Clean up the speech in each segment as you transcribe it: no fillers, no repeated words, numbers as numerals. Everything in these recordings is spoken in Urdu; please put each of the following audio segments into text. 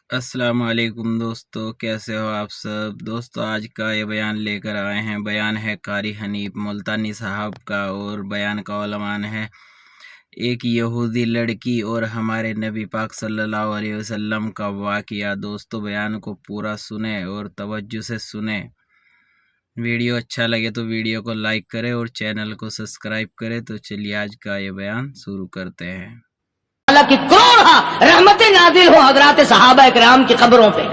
السلام علیکم دوستو، کیسے ہو آپ سب؟ دوستو آج کا یہ بیان لے کر آئے ہیں۔ بیان ہے قاری حنیف ملتانی صاحب کا، اور بیان کا عنوان ہے ایک یہودی لڑکی اور ہمارے نبی پاک صلی اللہ علیہ وسلم کا واقعہ۔ دوستو بیان کو پورا سنیں اور توجہ سے سنیں۔ ویڈیو اچھا لگے تو ویڈیو کو لائک کریں اور چینل کو سبسکرائب کریں۔ تو چلیے آج کا یہ بیان شروع کرتے ہیں۔ اللہ کی کروڑ رحمتیں نازل ہو حضرات صحابہ کرام کی قبروں پہ۔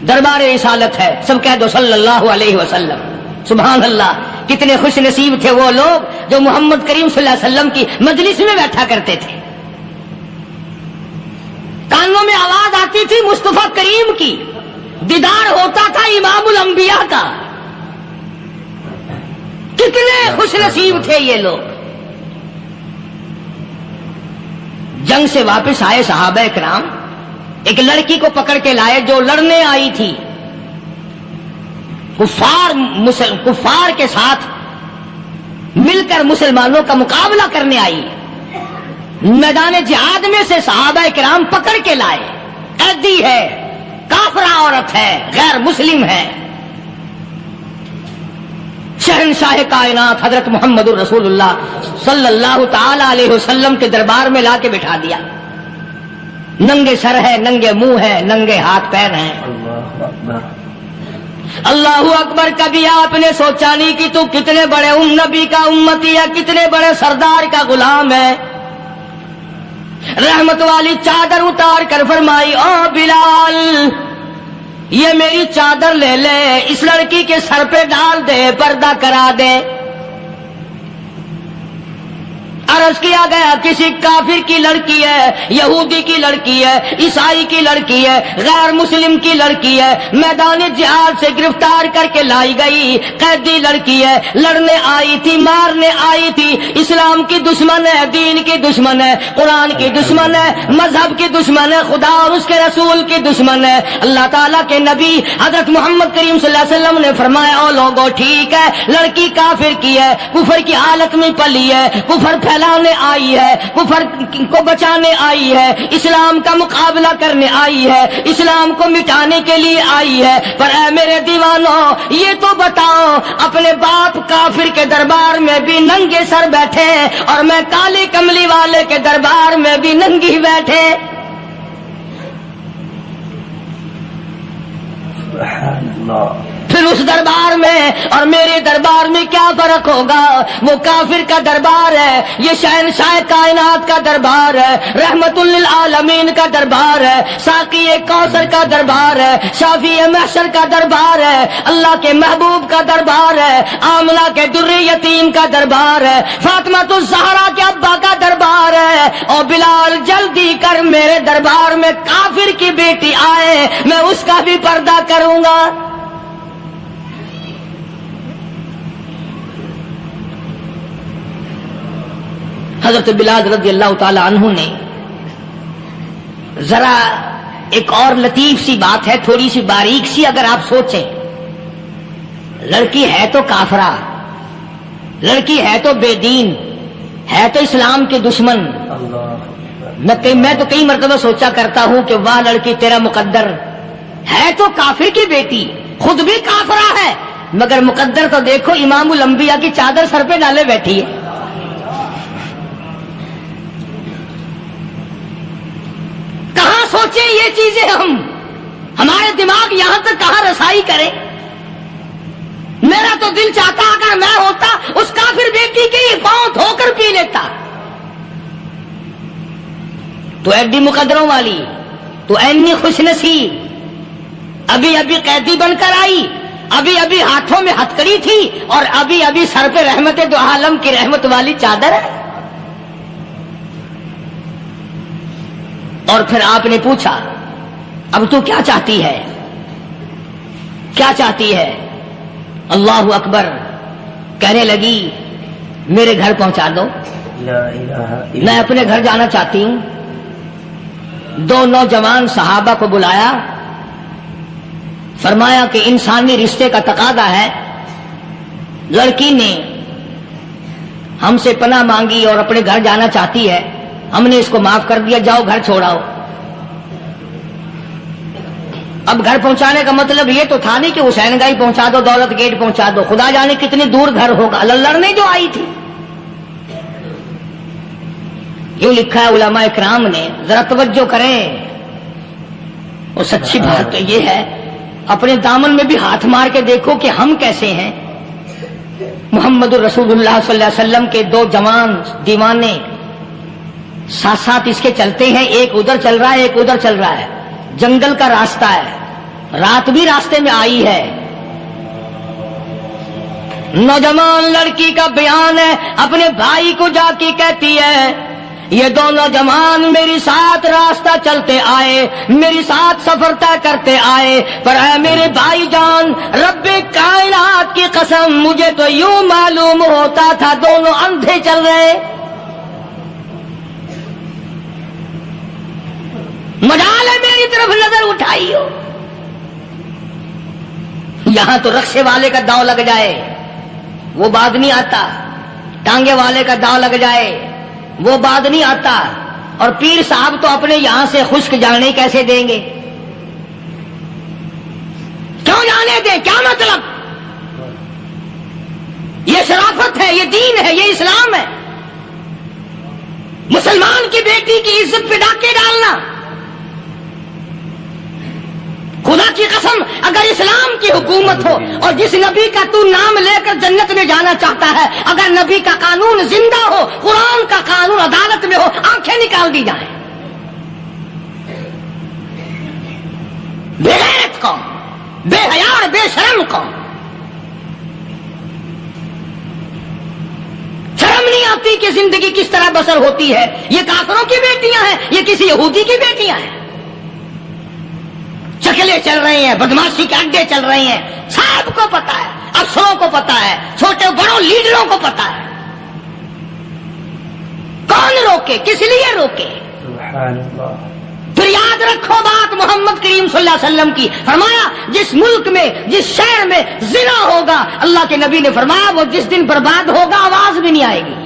دربار رسالت ہے، سب کہہ دو صلی اللہ علیہ وسلم۔ سبحان اللہ، کتنے خوش نصیب تھے وہ لوگ جو محمد کریم صلی اللہ علیہ وسلم کی مجلس میں بیٹھا کرتے تھے۔ کانوں میں آواز آتی تھی مصطفیٰ کریم کی، دیدار ہوتا تھا امام الانبیاء کا۔ کتنے خوش نصیب تھے یہ لوگ۔ جنگ سے واپس آئے صحابہ کرام، ایک لڑکی کو پکڑ کے لائے جو لڑنے آئی تھی، کفار کے ساتھ مل کر مسلمانوں کا مقابلہ کرنے آئی۔ میدان جہاد میں سے صحابہ کرام پکڑ کے لائے، قیدی ہے، کافرہ عورت ہے، غیر مسلم ہے۔ شہنشاہ کائنات حضرت محمد الرسول اللہ صلی اللہ تعالی علیہ وسلم کے دربار میں لا کے بٹھا دیا۔ ننگے سر ہے، ننگے منہ ہے، ننگے ہاتھ پیر ہیں۔ اللہ اکبر۔ کبھی آپ نے سوچا نہیں کہ تو کتنے بڑے نبی کا امتی ہے، کتنے بڑے سردار کا غلام ہے؟ رحمت والی چادر اتار کر فرمائی، او بلال یہ میری چادر لے لے، اس لڑکی کے سر پہ ڈال دے، پردہ کرا دے۔ عرض کیا گیا کسی کافر کی لڑکی ہے، یہودی کی لڑکی ہے، عیسائی کی لڑکی ہے، غیر مسلم کی لڑکی ہے، میدان جہاد سے گرفتار کر کے لائی گئی، قیدی لڑکی ہے، لڑنے آئی تھی، مارنے آئی تھی، اسلام کی دشمن ہے، دین کی دشمن ہے، قرآن کی دشمن ہے، مذہب کی دشمن ہے، خدا اور اس کے رسول کی دشمن ہے۔ اللہ تعالیٰ کے نبی حضرت محمد کریم صلی اللہ علیہ وسلم نے فرمایا، او لوگوں ٹھیک ہے، لڑکی کافر کی ہے، کفر کی حالت میں پلی ہے، کفر پھیلانے آئی ہے، کفر کو بچانے آئی ہے، اسلام کا مقابلہ کرنے آئی ہے، اسلام کو مٹانے کے لیے آئی ہے، پر اے میرے دیوانوں یہ تو بتاؤ، اپنے باپ کافر کے دربار میں بھی ننگے سر بیٹھے اور میں کالی کملی والے کے دربار میں بھی ننگی بیٹھے۔ سبحان اللہ۔ پھر اس دربار میں اور میرے دربار میں کیا فرق ہوگا؟ وہ کافر کا دربار ہے، یہ شہنشاہ کائنات کا دربار ہے، رحمت للعالمین کا دربار ہے، ساقی کوثر کا دربار ہے، شافی محشر کا دربار ہے، اللہ کے محبوب کا دربار ہے، آمنہ کے در یتیم کا دربار ہے، فاطمہ الزہرا کے ابا کا دربار ہے۔ اور بلال جلدی کر، میرے دربار میں کافر کی بیٹی آئے، میں اس کا بھی پردہ کروں گا۔ حضرت بلال رضی اللہ تعالی عنہ نے ذرا ایک اور لطیف سی بات ہے، تھوڑی سی باریک سی، اگر آپ سوچیں، لڑکی ہے تو کافرہ، لڑکی ہے تو بے دین، ہے تو اسلام کے دشمن۔ میں تو کئی مرتبہ سوچا کرتا ہوں کہ واہ لڑکی تیرا مقدر، ہے تو کافر کی بیٹی، خود بھی کافرہ ہے، مگر مقدر تو دیکھو، امام الانبیاء کی چادر سر پہ ڈالے بیٹھی ہے۔ سوچیں یہ چیزیں، ہمارے دماغ یہاں تک کہاں رسائی کرے؟ میرا تو دل چاہتا اگر میں ہوتا اس کافر بیٹی کے ہی پاؤں دھو کر پی لیتا۔ تو ایڈی مقدروں والی، تو اینی خوش نصیب، ابھی ابھی قیدی بن کر آئی، ابھی ابھی ہاتھوں میں ہتکڑی تھی، اور ابھی ابھی سر پہ رحمت دو عالم کی رحمت والی چادر ہے۔ اور پھر آپ نے پوچھا، اب تو کیا چاہتی ہے؟ کیا چاہتی ہے؟ اللہ اکبر۔ کہنے لگی میرے گھر پہنچا دو، میں اپنے گھر جانا چاہتی ہوں۔ دو نوجوان صحابہ کو بلایا، فرمایا کہ انسانی رشتے کا تقاضا ہے، لڑکی نے ہم سے پناہ مانگی اور اپنے گھر جانا چاہتی ہے، ہم نے اس کو معاف کر دیا، جاؤ گھر چھوڑاؤ۔ اب گھر پہنچانے کا مطلب یہ تو تھا نہیں کہ حسین گائی پہنچا دو، دولت گیٹ پہنچا دو، خدا جانے کتنی دور گھر ہوگا، لڑنے جو آئی تھی. یوں لکھا ہے علماء اکرام نے، ذرا توجہ کریں. اور سچی بات تو یہ ہے، اپنے دامن میں بھی ہاتھ مار کے دیکھو کہ ہم کیسے ہیں. محمد الرسول اللہ صلی اللہ علیہ وسلم کے دو جوان دیوانے ساتھ ساتھ اس کے چلتے ہیں، ایک ادھر چل رہا ہے ایک ادھر چل رہا ہے. جنگل کا راستہ ہے، رات بھی راستے میں آئی ہے. نوجوان لڑکی کا بیان ہے، اپنے بھائی کو جا کے کہتی ہے یہ دونوں جوان میری ساتھ راستہ چلتے آئے، میری ساتھ سفر طے کرتے آئے، پر اے میرے بھائی جان، رب کائنات کی قسم مجھے تو یوں معلوم ہوتا تھا دونوں اندھے چل رہے. مجال ہے میری طرف نظر اٹھائی ہو. یہاں تو رکشے والے کا داؤ لگ جائے وہ بات نہیں آتا، ٹانگے والے کا داؤ لگ جائے وہ بات نہیں آتا، اور پیر صاحب تو اپنے یہاں سے خشک جانے کیسے دیں گے؟ کیوں جانے دیں؟ کیا مطلب؟ یہ شرافت ہے، یہ دین ہے، یہ اسلام ہے. مسلمان کی بیٹی کی عزت پہ ڈاکے ڈالنا، خدا کی قسم اگر اسلام کی حکومت ہو اور جس نبی کا تو نام لے کر جنت میں جانا چاہتا ہے، اگر نبی کا قانون زندہ ہو، قرآن کا قانون عدالت میں ہو، آنکھیں نکال دی جائیں. بے غیرت قوم، بے حیا اور بے شرم قوم. شرم نہیں آتی کہ زندگی کس طرح بسر ہوتی ہے. یہ کافروں کی بیٹیاں ہیں، یہ کسی یہودی کی بیٹیاں ہیں. چکلے چل رہے ہیں، بدماشی کے اڈے چل رہے ہیں، سب کو پتا ہے، افسروں کو پتا ہے، چھوٹے بڑوں لیڈروں کو پتا ہے. کون روکے؟ کس لیے روکے؟ سبحان اللہ. پھر یاد رکھو بات محمد کریم صلی اللہ علیہ وسلم کی، فرمایا جس ملک میں جس شہر میں زنا ہوگا، اللہ کے نبی نے فرمایا وہ جس دن برباد ہوگا آواز بھی نہیں آئے گی.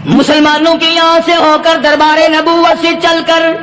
مسلمانوں کے یہاں سے ہو کر دربار نبوت سے چل کر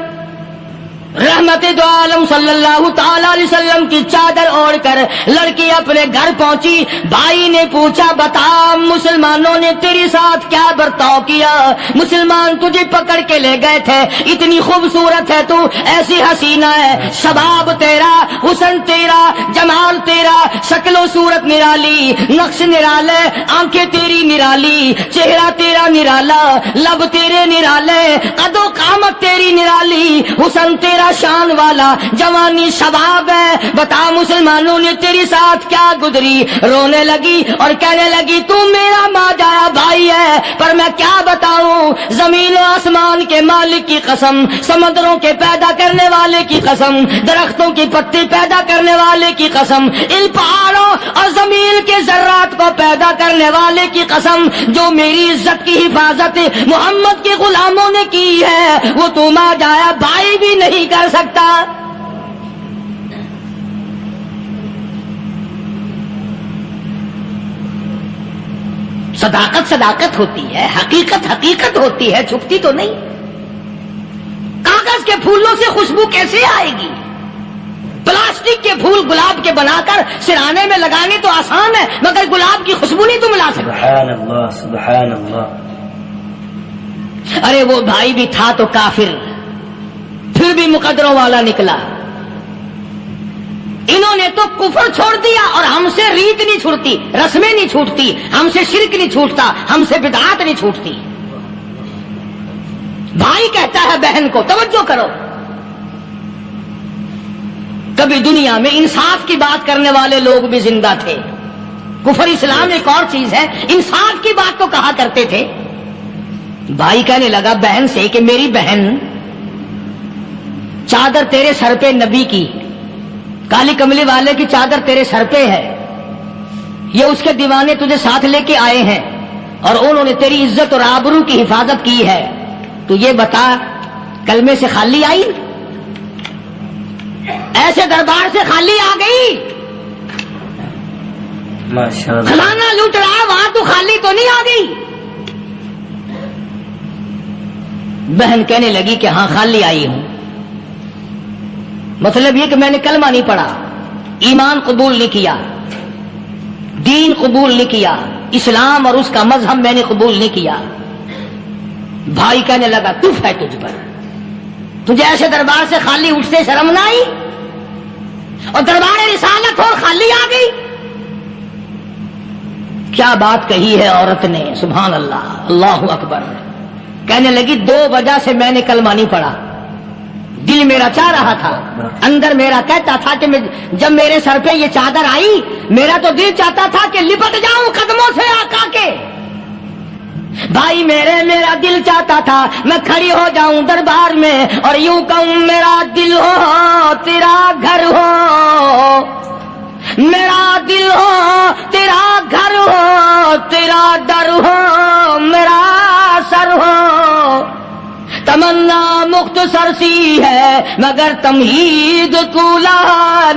رحمت دو عالم صلی اللہ تعالی علیہ وسلم کی چادر اوڑھ کر لڑکی اپنے گھر پہنچی. بھائی نے پوچھا بتا مسلمانوں نے تیرے ساتھ کیا برتاؤ کیا؟ مسلمان تجھے پکڑ کے لے گئے تھے، اتنی خوبصورت ہے تو، ایسی حسینہ ہے، شباب تیرا، حسن تیرا، جمال تیرا، شکل و صورت نرالی، نقش نرالے، آنکھیں تیری نرالی، چہرہ تیرا نرالا، لب تیرے نرالے، قد و قامت تیری نرالی، حسن تیرا شان والا، جوانی شباب ہے. بتا مسلمانوں نے تیری ساتھ کیا گزری؟ رونے لگی اور کہنے لگی تو میرا ماجایا بھائی ہے، پر میں کیا بتاؤں، زمین و آسمان کے مالک کی قسم، سمندروں کے پیدا کرنے والے کی قسم، درختوں کی پتی پیدا کرنے والے کی قسم، ان پہاڑوں اور زمین کے ذرات کو پیدا کرنے والے کی قسم، جو میری عزت کی حفاظت محمد کے غلاموں نے کی ہے وہ تو ماجایا بھائی بھی نہیں کر سکتا. صداقت صداقت ہوتی ہے، حقیقت حقیقت ہوتی ہے، چھپتی تو نہیں. کاغذ کے پھولوں سے خوشبو کیسے آئے گی؟ پلاسٹک کے پھول گلاب کے بنا کر سرانے میں لگانے تو آسان ہے، مگر گلاب کی خوشبو نہیں تم لا سکتے. سبحان اللہ سبحان اللہ. ارے وہ بھائی بھی تھا تو کافر، پھر بھی مقدروں والا نکلا. انہوں نے تو کفر چھوڑ دیا، اور ہم سے ریت نہیں چھوٹتی، رسمیں نہیں چھوٹتی، ہم سے شرک نہیں چھوٹتا، ہم سے بدعات نہیں چھوٹتی. بھائی کہتا ہے بہن کو، توجہ کرو، کبھی دنیا میں انصاف کی بات کرنے والے لوگ بھی زندہ تھے. کفر اسلام ایک اور چیز ہے، انصاف کی بات تو کہا کرتے تھے. بھائی کہنے لگا بہن سے کہ میری بہن، چادر تیرے سر پہ نبی کی، کالی کملی والے کی چادر تیرے سر پہ ہے، یہ اس کے دیوانے تجھے ساتھ لے کے آئے ہیں اور انہوں نے تیری عزت اور آبرو کی حفاظت کی ہے. تو یہ بتا کلمے سے خالی آئی؟ ایسے دربار سے خالی آ گئی؟ خزانہ لوٹ رہا، وہاں تو خالی تو نہیں آ گئی. بہن کہنے لگی کہ ہاں خالی آئی ہوں، مطلب یہ کہ میں نے کلمہ نہیں پڑھا، ایمان قبول نہیں کیا، دین قبول نہیں کیا، اسلام اور اس کا مذہب میں نے قبول نہیں کیا۔ بھائی کہنے لگا تف ہے تجھ پر، تجھے ایسے دربار سے خالی اٹھتے شرم نہ آئی، اور دربار رسالت اور خالی آ گئی؟ کیا بات کہی ہے عورت نے، سبحان اللہ، اللہ اکبر۔ کہنے لگی 2 وجہ سے میں نے کلمہ نہیں پڑھا، دل میرا چاہ رہا تھا، اندر میرا کہتا تھا کہ جب میرے سر پہ یہ چادر آئی میرا تو دل چاہتا تھا کہ لپٹ جاؤں قدموں سے آقا کے۔ بھائی میرا دل چاہتا تھا میں کھڑی ہو جاؤں دربار میں اور یوں کہوں میرا دل ہو تیرا گھر ہو، میرا دل ہو تیرا گھر ہو، تیرا در ہو میرا سر ہو۔ تمنا مختصر سی ہے مگر تمہید طولہ